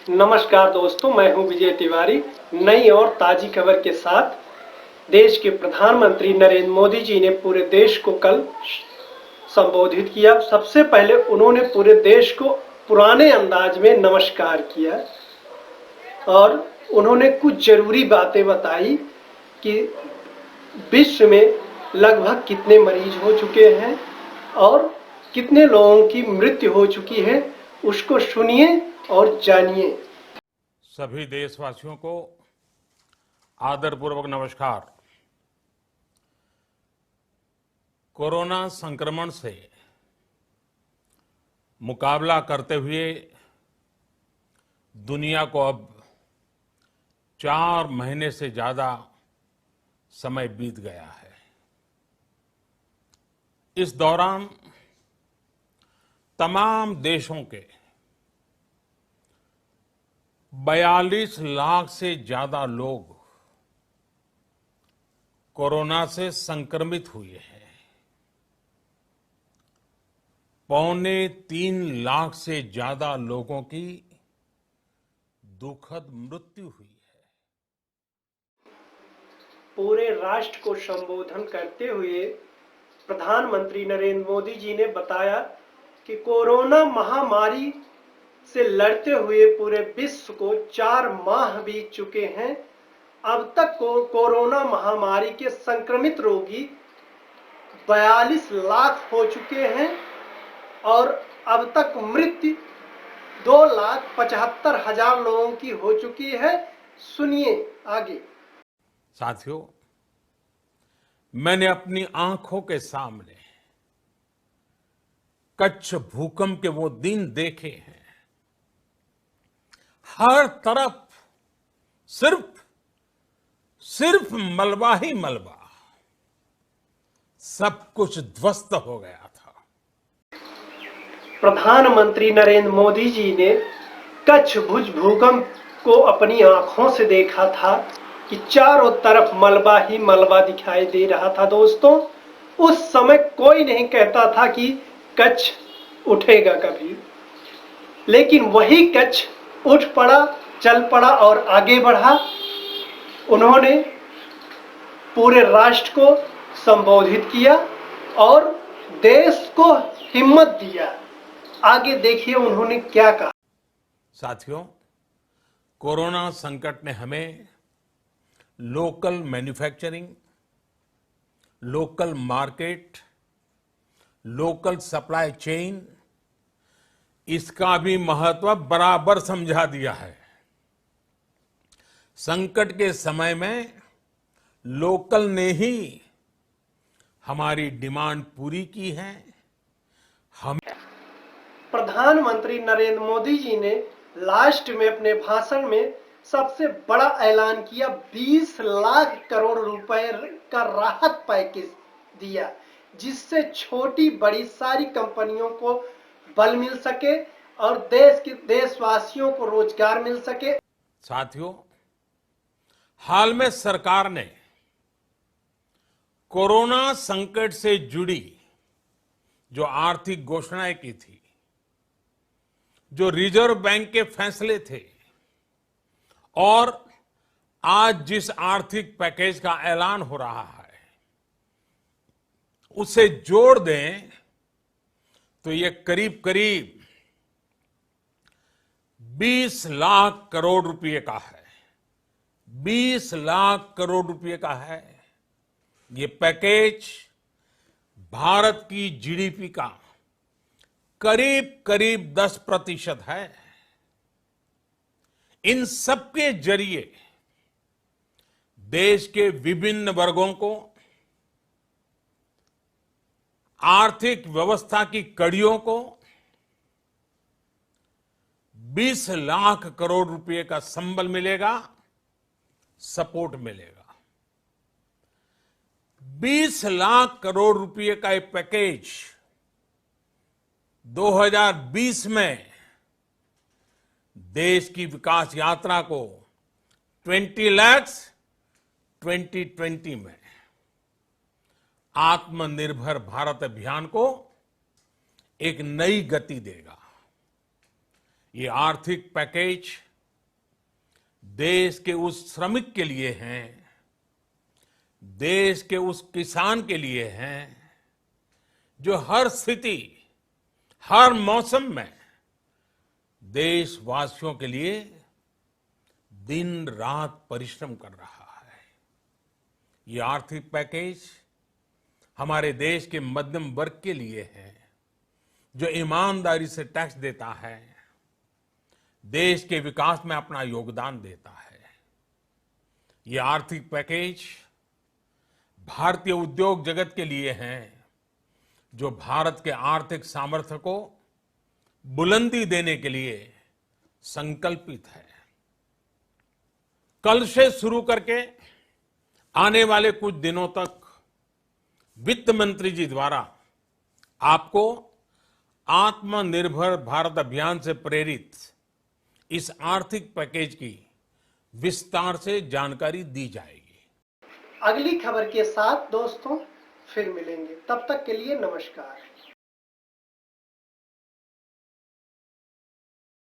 नमस्कार दोस्तों, मैं हूं विजय तिवारी। नई और ताजी खबर के साथ देश के प्रधानमंत्री नरेंद्र मोदी जी ने पूरे देश को कल संबोधित किया। सबसे पहले उन्होंने पूरे देश को पुराने अंदाज में नमस्कार किया और उन्होंने कुछ जरूरी बातें बताई कि विश्व में लगभग कितने मरीज हो चुके हैं और कितने लोगों की मृत्यु हो चुकी है। उसको सुनिए और जानिए। सभी देशवासियों को आदरपूर्वक नमस्कार। कोरोना संक्रमण से मुकाबला करते हुए दुनिया को अब 4 महीने से ज्यादा समय बीत गया है। इस दौरान तमाम देशों के 42 लाख से ज्यादा लोग कोरोना से संक्रमित हुए हैं। 2.25 लाख से ज्यादा लोगों की दुखद मृत्यु हुई है। पूरे राष्ट्र को संबोधन करते हुए प्रधानमंत्री नरेंद्र मोदी जी ने बताया कि कोरोना महामारी से लड़ते हुए पूरे विश्व को 4 माह बीत चुके हैं। अब तक कोरोना महामारी के संक्रमित रोगी 42 लाख हो चुके हैं और अब तक मृत्यु 2,75,000 लोगों की हो चुकी है। सुनिए आगे। साथियों, मैंने अपनी आंखों के सामने कच्छ भूकंप के वो दिन देखे हैं। हर तरफ सिर्फ मलबा ही मलबा, सब कुछ ध्वस्त हो गया था। प्रधानमंत्री नरेंद्र मोदी जी ने कच्छ भुज भूकंप को अपनी आंखों से देखा था कि चारों तरफ मलबा ही मलबा दिखाई दे रहा था। दोस्तों, उस समय कोई नहीं कहता था कि कच्छ उठेगा कभी, लेकिन वही कच्छ उठ पड़ा, चल पड़ा और आगे बढ़ा। उन्होंने पूरे राष्ट्र को संबोधित किया और देश को हिम्मत दिया। आगे देखिए उन्होंने क्या कहा। साथियों, कोरोना संकट ने हमें local manufacturing, local market, local supply chain, इसका भी महत्व बराबर समझा दिया है। संकट के समय में लोकल ने ही हमारी डिमांड पूरी की है। प्रधानमंत्री नरेंद्र मोदी जी ने लास्ट में अपने भाषण में सबसे बड़ा ऐलान किया। 20 लाख करोड़ रुपए का राहत पैकेज दिया, जिससे छोटी बड़ी सारी कंपनियों को बल मिल सके और देश के देशवासियों को रोजगार मिल सके। साथियों, हाल में सरकार ने कोरोना संकट से जुड़ी जो आर्थिक घोषणाएं की थी, जो रिजर्व बैंक के फैसले थे और आज जिस आर्थिक पैकेज का ऐलान हो रहा है, उसे जोड़ दें तो ये करीब करीब 20 लाख करोड़ रुपए का है। 20 लाख करोड़ रुपए का है। ये पैकेज भारत की जीडीपी का करीब करीब 10% है। इन सबके जरिए देश के विभिन्न वर्गों को आर्थिक व्यवस्था की कड़ियों को 20 लाख करोड़ रुपए का संबल मिलेगा, सपोर्ट मिलेगा। 20 लाख करोड़ रुपए का एक पैकेज 2020 में देश की विकास यात्रा को 20 lakhs 2020 में आत्मनिर्भर भारत अभियान को एक नई गति देगा। ये आर्थिक पैकेज देश के उस श्रमिक के लिए हैं, देश के उस किसान के लिए हैं जो हर स्थिति, हर मौसम में देशवासियों के लिए दिन रात परिश्रम कर रहा है। ये आर्थिक पैकेज हमारे देश के मध्यम वर्ग के लिए है, जो ईमानदारी से टैक्स देता है, देश के विकास में अपना योगदान देता है। ये आर्थिक पैकेज भारतीय उद्योग जगत के लिए है, जो भारत के आर्थिक सामर्थ्य को बुलंदी देने के लिए संकल्पित है। कल से शुरू करके आने वाले कुछ दिनों तक वित्त मंत्री जी द्वारा आपको आत्मनिर्भर भारत अभियान से प्रेरित इस आर्थिक पैकेज की विस्तार से जानकारी दी जाएगी। अगली खबर के साथ दोस्तों फिर मिलेंगे, तब तक के लिए नमस्कार।